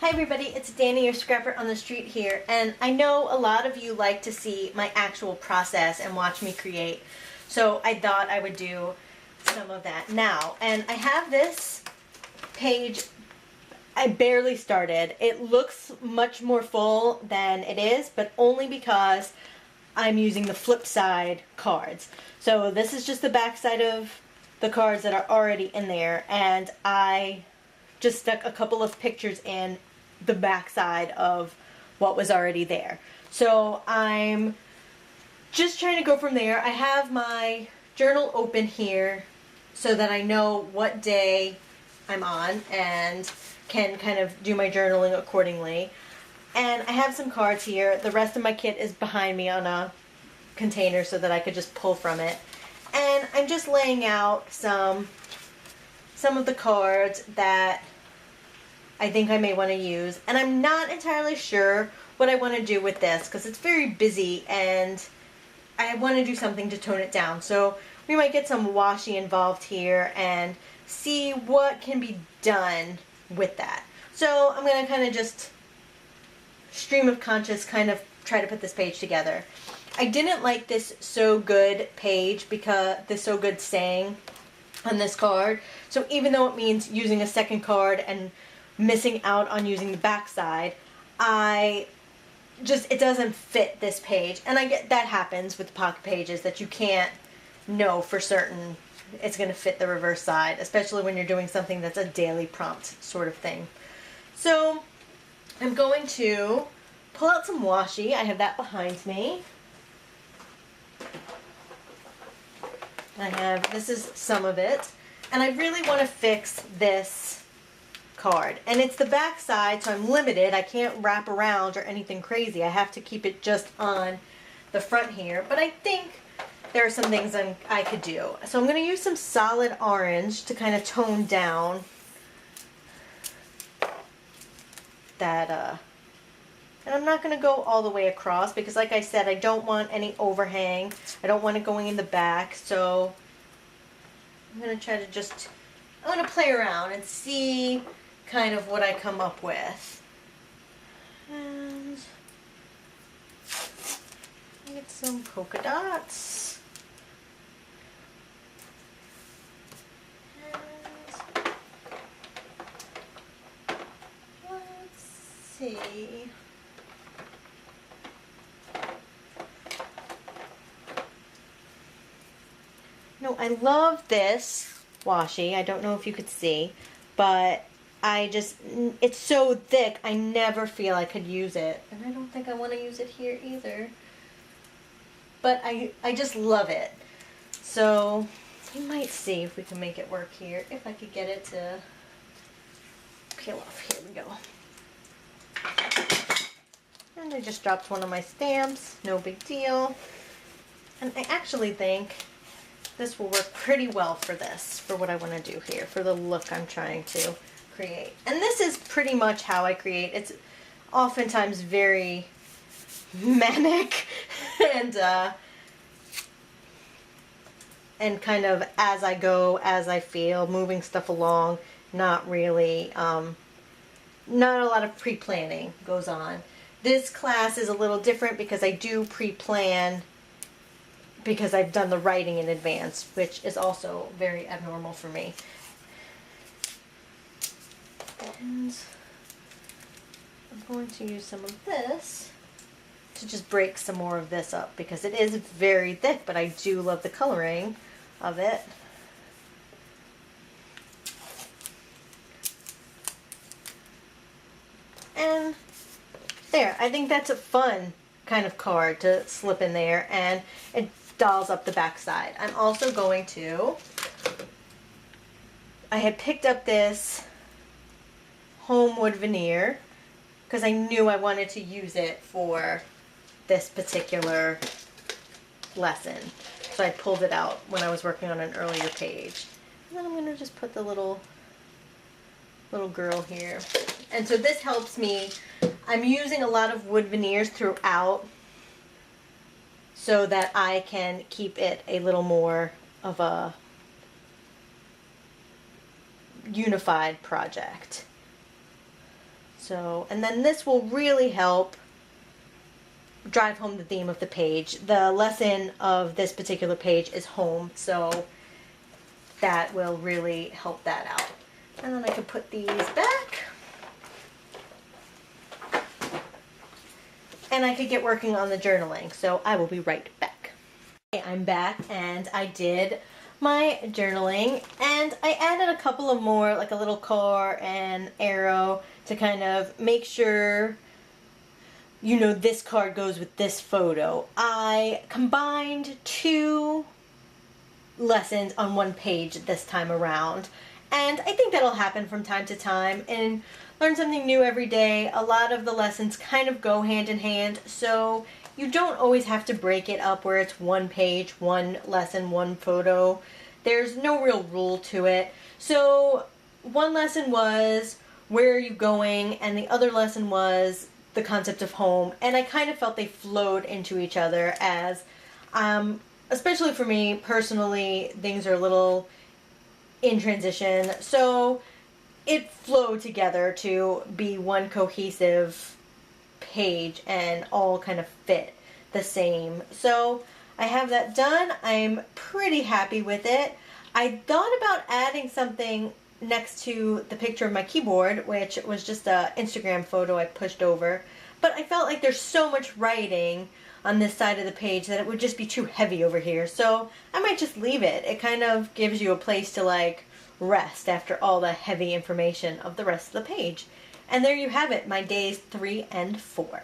Hi everybody, it's Danny, your scrapper on the street here, and I know a lot of you like to see my actual process and watch me create, so I thought I would do some of that now. And I have this page, I barely started. It looks much more full than it is, but only because I'm using the flip side cards. So this is just the back side of the cards that are already in there, and I just stuck a couple of pictures in the back side of what was already there. So I'm just trying to go from there. I have my journal open here so that I know what day I'm on and can kind of do my journaling accordingly. And I have some cards here. The rest of my kit is behind me on a container so that I could just pull from it. And I'm just laying out some of the cards that I think I may want to use, and I'm not entirely sure what I want to do with this because it's very busy and I want to do something to tone it down. So we might get some washi involved here and see what can be done with that. So I'm going to kind of just stream of conscious kind of try to put this page together. I didn't like this So Good page because this So Good saying on this card. So even though it means using a second card and missing out on using the back side, it doesn't fit this page. And I get that happens with pocket pages, that you can't know for certain it's going to fit the reverse side, especially when you're doing something that's a daily prompt sort of thing. So I'm going to pull out some washi. I have that behind me. This is some of it, and I really want to fix this card, and it's the back side, so I'm limited. I can't wrap around or anything crazy. I have to keep it just on the front here, but I think there are some things I could do. So I'm going to use some solid orange to kind of tone down that, and I'm not going to go all the way across because, like I said, I don't want any overhang. I don't want it going in the back, so I'm going to try to I'm going to play around and see kind of what I come up with. And get some polka dots. And let's see. No, I love this washi. I don't know if you could see, but it's so thick, I never feel I could use it. And I don't think I want to use it here either. But I just love it. So you might see if we can make it work here. If I could get it to peel off. Here we go. And I just dropped one of my stamps. No big deal. And I actually think this will work pretty well for this, for what I want to do here, for the look I'm trying to create. And this is pretty much how I create. It's oftentimes very manic and kind of as I go, as I feel, moving stuff along, not really, not a lot of pre-planning goes on. This class is a little different because I do pre-plan because I've done the writing in advance, which is also very abnormal for me. And I'm going to use some of this to just break some more of this up because it is very thick, but I do love the coloring of it. And there, I think that's a fun kind of card to slip in there, and it dolls up the back side. I'm also going to, I had picked up this Homewood veneer because I knew I wanted to use it for this particular lesson. So I pulled it out when I was working on an earlier page. And then I'm going to just put the little girl here. And so this helps me. I'm using a lot of wood veneers throughout so that I can keep it a little more of a unified project. So, and then this will really help drive home the theme of the page. The lesson of this particular page is home, so that will really help that out. And then I can put these back. And I could get working on the journaling, so I will be right back. Okay, I'm back, and I did my journaling, and I added a couple of more, like a little car and arrow, to kind of make sure, you know, this card goes with this photo. I combined 2 lessons on one page this time around, and I think that'll happen from time to time, and learn something new every day. A lot of the lessons kind of go hand in hand, so you don't always have to break it up where it's one page, one lesson, one photo. There's no real rule to it. So one lesson was, where are you going? And the other lesson was the concept of home. And I kind of felt they flowed into each other as, especially for me personally, things are a little in transition. So it flowed together to be one cohesive page and all kind of fit the same. So I have that done. I'm pretty happy with it. I thought about adding something next to the picture of my keyboard, which was just an Instagram photo I pushed over, but I felt like there's so much writing on this side of the page that it would just be too heavy over here. So I might just leave it. It kind of gives you a place to like rest after all the heavy information of the rest of the page. And there you have it, my days 3 and 4.